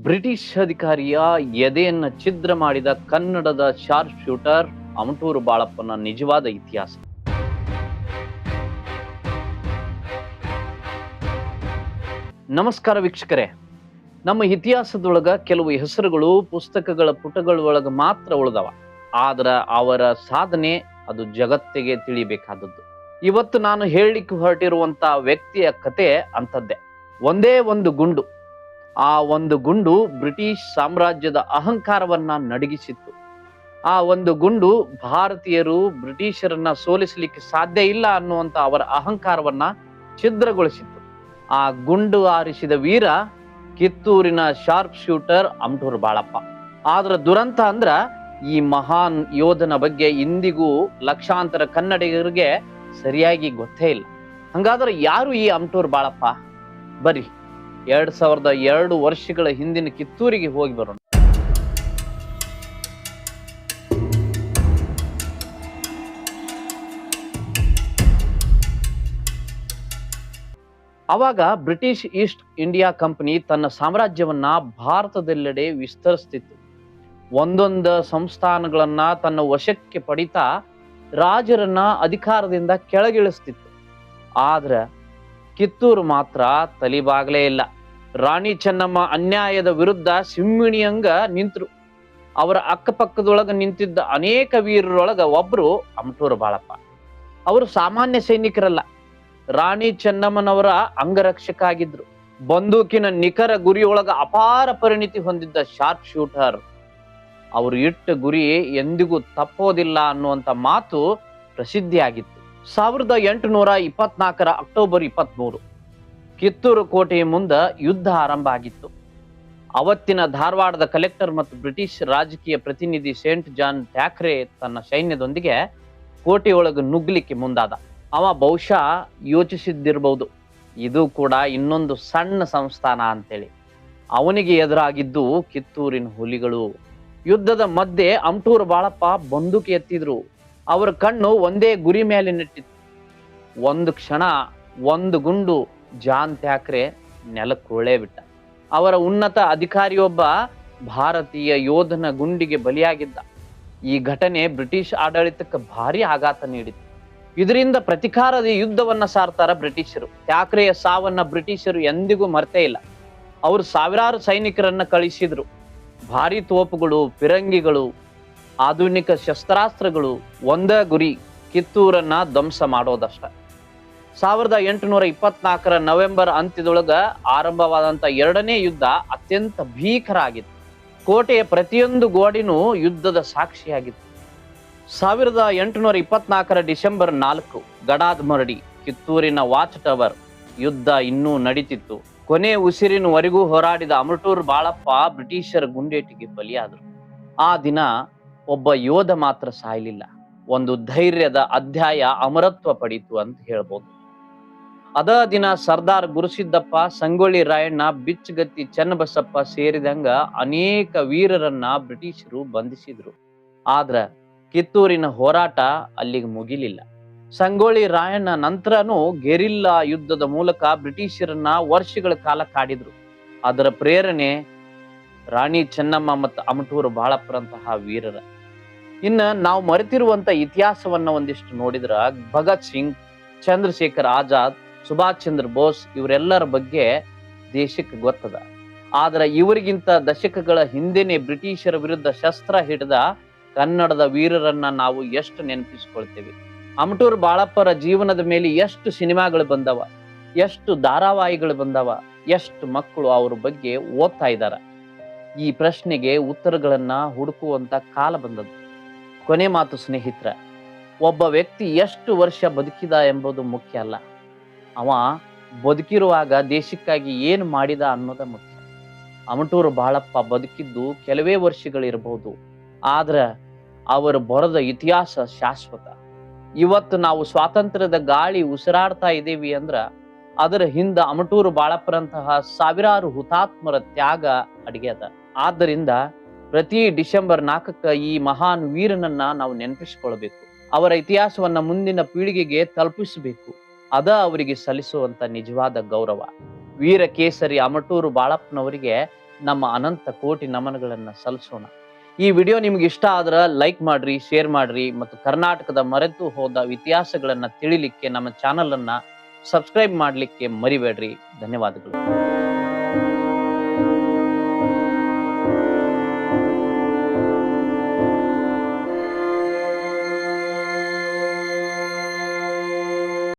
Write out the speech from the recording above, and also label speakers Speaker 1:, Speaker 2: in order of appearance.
Speaker 1: British ಅಧಿಕಾರಿಯ ಎದೆಯನ್ನ ಛಿದ್ರ ಮಾಡಿದ ಕನ್ನಡದ ಶಾರ್ಪ್ ಶೂಟರ್ ಅಮಟೂರು ಬಾಳಪ್ಪನ ನಿಜವಾದ ಇತಿಹಾಸ. ನಮಸ್ಕಾರ ವೀಕ್ಷಕರೇ. ನಮ್ಮ ಇತಿಹಾಸದೊಳಗ ಕೆಲವು ಹೆಸರುಗಳು ಪುಸ್ತಕಗಳ ಪುಟಗಳೊಳಗ ಮಾತ್ರ ಉಳಿದವ. ಆದ್ರ ಅವರ ಸಾಧನೆ ಅದು ಜಗತ್ತಿಗೆ ತಿಳಿಬೇಕಾದದ್ದು. ಇವತ್ತು ನಾನು ಹೇಳಲಿಕ್ಕೆ ಹೊರಟಿರುವಂತ ವ್ಯಕ್ತಿಯ ಕತೆ ಅಂತದ್ದೇ. ಒಂದೇ ಒಂದು ಗುಂಡು, ಆ ಒಂದು ಗುಂಡು ಬ್ರಿಟಿಷ್ ಸಾಮ್ರಾಜ್ಯದ ಅಹಂಕಾರವನ್ನ ನಡಗಿಸಿತ್ತು. ಆ ಒಂದು ಗುಂಡು ಭಾರತೀಯರು ಬ್ರಿಟಿಷರನ್ನ ಸೋಲಿಸಲಿಕ್ಕೆ ಸಾಧ್ಯ ಇಲ್ಲ ಅನ್ನುವಂತ ಅವರ ಅಹಂಕಾರವನ್ನ ಛಿದ್ರಗೊಳಿಸಿತ್ತು. ಆ ಗುಂಡು ಆರಿಸಿದ ವೀರ ಕಿತ್ತೂರಿನ ಶಾರ್ಪ್ ಶೂಟರ್ ಅಮಟೂರು ಬಾಳಪ್ಪ. ಆದ್ರ ದುರಂತ ಅಂದ್ರ ಈ ಮಹಾನ್ ಯೋಧನ ಬಗ್ಗೆ ಇಂದಿಗೂ ಲಕ್ಷಾಂತರ ಕನ್ನಡಿಗರಿಗೆ ಸರಿಯಾಗಿ ಗೊತ್ತೇ ಇಲ್ಲ. ಹಂಗಾದ್ರೆ ಯಾರು ಈ ಅಮಟೂರು ಬಾಳಪ್ಪ? ಬರ್ರಿ 2002 ವರ್ಷಗಳ ಹಿಂದಿನ ಕಿತ್ತೂರಿಗೆ ಹೋಗಿ ಬರೋಣ. ಅವಾಗ ಬ್ರಿಟಿಷ್ ಈಸ್ಟ್ ಇಂಡಿಯಾ ಕಂಪನಿ ತನ್ನ ಸಾಮ್ರಾಜ್ಯವನ್ನ ಭಾರತದೆಲ್ಲೆಡೆ ವಿಸ್ತರಿಸ್ತಿತ್ತು. ಒಂದೊಂದು ಸಂಸ್ಥಾನಗಳನ್ನ ತನ್ನ ವಶಕ್ಕೆ ಪಡಿತಾ ರಾಜರನ್ನ ಅಧಿಕಾರದಿಂದ ಕೆಳಗಿಳಿಸ್ತಿತ್ತು. ಆದ್ರ ಕಿತ್ತೂರು ಮಾತ್ರ ತಲಿಬಾಗ್ಲೇ ಇಲ್ಲ. ರಾಣಿ ಚೆನ್ನಮ್ಮ ಅನ್ಯಾಯದ ವಿರುದ್ಧ ಸಿಂಹಿಣಿಯಂಗ ನಿಂತರು. ಅವರ ಅಕ್ಕಪಕ್ಕದೊಳಗ ನಿಂತಿದ್ದ ಅನೇಕ ವೀರರೊಳಗ ಒಬ್ರು ಅಮಟೂರು ಬಾಳಪ್ಪ. ಅವರು ಸಾಮಾನ್ಯ ಸೈನಿಕರಲ್ಲ, ರಾಣಿ ಚೆನ್ನಮ್ಮನವರ ಅಂಗರಕ್ಷಕ ಆಗಿದ್ರು. ಬಂದೂಕಿನ ನಿಖರ ಗುರಿಯೊಳಗ ಅಪಾರ ಪರಿಣಿತಿ ಹೊಂದಿದ್ದ ಶಾರ್ಪ್ ಶೂಟರ್. ಅವರು ಇಟ್ಟ ಗುರಿ ಎಂದಿಗೂ ತಪ್ಪೋದಿಲ್ಲ ಅನ್ನುವಂತ ಮಾತು ಪ್ರಸಿದ್ಧಿಯಾಗಿತ್ತು. 1824 ಅಕ್ಟೋಬರ್ 23 ಕಿತ್ತೂರು ಕೋಟೆಯ ಮುಂದ ಯುದ್ಧ ಆರಂಭ ಆಗಿತ್ತು. ಅವತ್ತಿನ ಧಾರವಾಡದ ಕಲೆಕ್ಟರ್ ಮತ್ತು ಬ್ರಿಟಿಷ್ ರಾಜಕೀಯ ಪ್ರತಿನಿಧಿ ಸೇಂಟ್ ಜಾನ್ ಥ್ಯಾಕ್ರೆ ತನ್ನ ಸೈನ್ಯದೊಂದಿಗೆ ಕೋಟೆಯೊಳಗೆ ನುಗ್ಗಲಿಕ್ಕೆ ಮುಂದಾದ. ಅವ ಬಹುಶಃ ಯೋಚಿಸಿದ್ದಿರಬಹುದು, ಇದು ಕೂಡ ಇನ್ನೊಂದು ಸಣ್ಣ ಸಂಸ್ಥಾನ ಅಂತೇಳಿ. ಅವನಿಗೆ ಎದುರಾಗಿದ್ದು ಕಿತ್ತೂರಿನ ಹುಲಿಗಳು. ಯುದ್ಧದ ಮಧ್ಯೆ ಅಮಟೂರು ಬಾಳಪ್ಪ ಬಂದೂಕು ಎತ್ತಿದ್ರು. ಅವರ ಕಣ್ಣು ಒಂದೇ ಗುರಿ ಮೇಲೆ ನೆಟ್ಟಿತ್ತು. ಒಂದು ಕ್ಷಣ ಒಂದು ಗುಂಡು ಜಾನ್ ಥ್ಯಾಕ್ರೆ ನೆಲಕ್ಕುರುಳೇ ಬಿಟ್ಟ. ಅವರ ಉನ್ನತ ಅಧಿಕಾರಿಯೊಬ್ಬ ಭಾರತೀಯ ಯೋಧನ ಗುಂಡಿಗೆ ಬಲಿಯಾಗಿದ್ದ. ಈ ಘಟನೆ ಬ್ರಿಟಿಷ್ ಆಡಳಿತಕ್ಕೆ ಭಾರಿ ಆಘಾತ ನೀಡಿತು. ಇದರಿಂದ ಪ್ರತಿಕಾರದ ಯುದ್ಧವನ್ನ ಸಾರ್ತಾರ ಬ್ರಿಟಿಷರು. ಥ್ಯಾಕ್ರೆಯ ಸಾವನ್ನ ಬ್ರಿಟಿಷರು ಎಂದಿಗೂ ಮರ್ತೇ ಇಲ್ಲ. ಅವರು ಸಾವಿರಾರು ಸೈನಿಕರನ್ನ ಕಳಿಸಿದ್ರು. ಭಾರಿ ತೋಪುಗಳು, ಫಿರಂಗಿಗಳು, ಆಧುನಿಕ ಶಸ್ತ್ರಾಸ್ತ್ರಗಳು, ಒಂದೇ ಗುರಿ ಕಿತ್ತೂರನ್ನ ಧ್ವಂಸ ಮಾಡೋದಷ್ಟ. 1824 ನವೆಂಬರ್ ಅಂತ್ಯದೊಳಗ ಆರಂಭವಾದಂತ ಎರಡನೇ ಯುದ್ಧ ಅತ್ಯಂತ ಭೀಕರ ಆಗಿತ್ತು. ಕೋಟೆಯ ಪ್ರತಿಯೊಂದು ಗೋಡಿನೂ ಯುದ್ಧದ ಸಾಕ್ಷಿಯಾಗಿತ್ತು. 1824 ಡಿಸೆಂಬರ್ 4 ಗಡಾದ್ ಮರಡಿ ಕಿತ್ತೂರಿನ ವಾಚ್ ಟವರ್. ಯುದ್ಧ ಇನ್ನೂ ನಡೀತಿತ್ತು. ಕೊನೆ ಉಸಿರಿನವರೆಗೂ ಹೋರಾಡಿದ ಅಮಟೂರು ಬಾಳಪ್ಪ ಬ್ರಿಟಿಷರ ಗುಂಡೇಟಿಗೆ ಬಲಿಯಾದರು. ಆ ದಿನ ಒಬ್ಬ ಯೋಧ ಮಾತ್ರ ಸಾಯಲಿಲ್ಲ, ಒಂದು ಧೈರ್ಯದ ಅಧ್ಯಾಯ ಅಮರತ್ವ ಪಡೀತು ಅಂತ ಹೇಳ್ಬೋದು. ಅದ ದಿನ ಸರ್ದಾರ್ ಗುರುಸಿದ್ದಪ್ಪ, ಸಂಗೊಳ್ಳಿ ರಾಯಣ್ಣ, ಬಿಚ್ಚಗತ್ತಿ ಚನ್ನಬಸಪ್ಪ ಸೇರಿದಂಗ ಅನೇಕ ವೀರರನ್ನ ಬ್ರಿಟಿಷರು ಬಂಧಿಸಿದ್ರು. ಆದ್ರ ಕಿತ್ತೂರಿನ ಹೋರಾಟ ಅಲ್ಲಿಗೆ ಮುಗಿಲಿಲ್ಲ. ಸಂಗೊಳ್ಳಿ ರಾಯಣ್ಣ ನಂತರನೂ ಗೆರಿಲ್ಲಾ ಯುದ್ಧದ ಮೂಲಕ ಬ್ರಿಟಿಷರನ್ನ ವರ್ಷಗಳ ಕಾಲ ಕಾಡಿದ್ರು. ಅದರ ಪ್ರೇರಣೆ ರಾಣಿ ಚೆನ್ನಮ್ಮ ಮತ್ತು ಅಮಟೂರು ಬಾಳಪ್ಪರಂತಹ ವೀರರ. ಇನ್ನ ನಾವು ಮರೆತಿರುವಂತ ಇತಿಹಾಸವನ್ನ ಒಂದಿಷ್ಟು ನೋಡಿದ್ರ ಭಗತ್ ಸಿಂಗ್, ಚಂದ್ರಶೇಖರ್ ಆಜಾದ್, ಸುಭಾಷ್ ಚಂದ್ರ ಬೋಸ್ ಇವರೆಲ್ಲರ ಬಗ್ಗೆ ದೇಶಕ್ಕೆ ಗೊತ್ತದ. ಆದ್ರೆ ಇವರಿಗಿಂತ ದಶಕಗಳ ಹಿಂದೆನೆ ಬ್ರಿಟಿಷರ ವಿರುದ್ಧ ಶಸ್ತ್ರ ಹಿಡಿದ ಕನ್ನಡದ ವೀರರನ್ನ ನಾವು ಎಷ್ಟು ನೆನಪಿಸ್ಕೊಳ್ತೇವೆ. ಅಮಟೂರು ಬಾಳಪ್ಪರ ಜೀವನದ ಮೇಲೆ ಎಷ್ಟು ಸಿನಿಮಾಗಳು ಬಂದವ, ಎಷ್ಟು ಧಾರಾವಾಹಿಗಳು ಬಂದವ, ಎಷ್ಟು ಮಕ್ಕಳು ಅವ್ರ ಬಗ್ಗೆ ಓದ್ತಾ ಇದ್ದಾರ. ಈ ಪ್ರಶ್ನೆಗೆ ಉತ್ತರಗಳನ್ನ ಹುಡುಕುವಂತ ಕಾಲ ಬಂದದ್ದು. ಕೊನೆ ಮಾತು ಸ್ನೇಹಿತರ, ಒಬ್ಬ ವ್ಯಕ್ತಿ ಎಷ್ಟು ವರ್ಷ ಬದುಕಿದ ಎಂಬುದು ಮುಖ್ಯ ಅಲ್ಲ, ಅವ ಬದುಕಿರುವಾಗ ದೇಶಕ್ಕಾಗಿ ಏನು ಮಾಡಿದ ಅನ್ನೋದ ಮುಖ್ಯ. ಅಮಟೂರು ಬಾಳಪ್ಪ ಬದುಕಿದ್ದು ಕೆಲವೇ ವರ್ಷಗಳಿರಬಹುದು, ಆದ್ರ ಅವರು ಬರೆದ ಇತಿಹಾಸ ಶಾಶ್ವತ. ಇವತ್ತು ನಾವು ಸ್ವಾತಂತ್ರ್ಯದ ಗಾಳಿ ಉಸಿರಾಡ್ತಾ ಇದ್ದೀವಿ ಅಂದ್ರ ಅದರ ಹಿಂದ ಅಮಟೂರು ಬಾಳಪ್ಪರಂತಹ ಸಾವಿರಾರು ಹುತಾತ್ಮರ ತ್ಯಾಗ ಅಡಗ್ಯದ. ಆದ್ದರಿಂದ ಪ್ರತಿ ಡಿಸೆಂಬರ್ 4 ಈ ಮಹಾನ್ ವೀರನನ್ನ ನಾವು ನೆನಪಿಸಿಕೊಳ್ಬೇಕು. ಅವರ ಇತಿಹಾಸವನ್ನ ಮುಂದಿನ ಪೀಳಿಗೆಗೆ ತಲುಪಿಸಬೇಕು. ಅದ ಅವರಿಗೆ ಸಲ್ಲಿಸುವಂತ ನಿಜವಾದ ಗೌರವ. ವೀರ ಕೇಸರಿ ಅಮಟೂರು ಬಾಳಪ್ಪನವರಿಗೆ ನಮ್ಮ ಅನಂತ ಕೋಟಿ ನಮನಗಳನ್ನ ಸಲ್ಲಿಸೋಣ. ಈ ವಿಡಿಯೋ ನಿಮ್ಗೆ ಇಷ್ಟ ಆದ್ರ ಲೈಕ್ ಮಾಡ್ರಿ, ಶೇರ್ ಮಾಡ್ರಿ ಮತ್ತು ಕರ್ನಾಟಕದ ಮರೆತು ಹೋದ ಇತಿಹಾಸಗಳನ್ನ ತಿಳಿಲಿಕ್ಕೆ ನಮ್ಮ ಚಾನಲ್ ಅನ್ನ ಸಬ್ಸ್ಕ್ರೈಬ್ ಮಾಡ್ಲಿಕ್ಕೆ ಮರಿಬೇಡ್ರಿ. ಧನ್ಯವಾದಗಳು.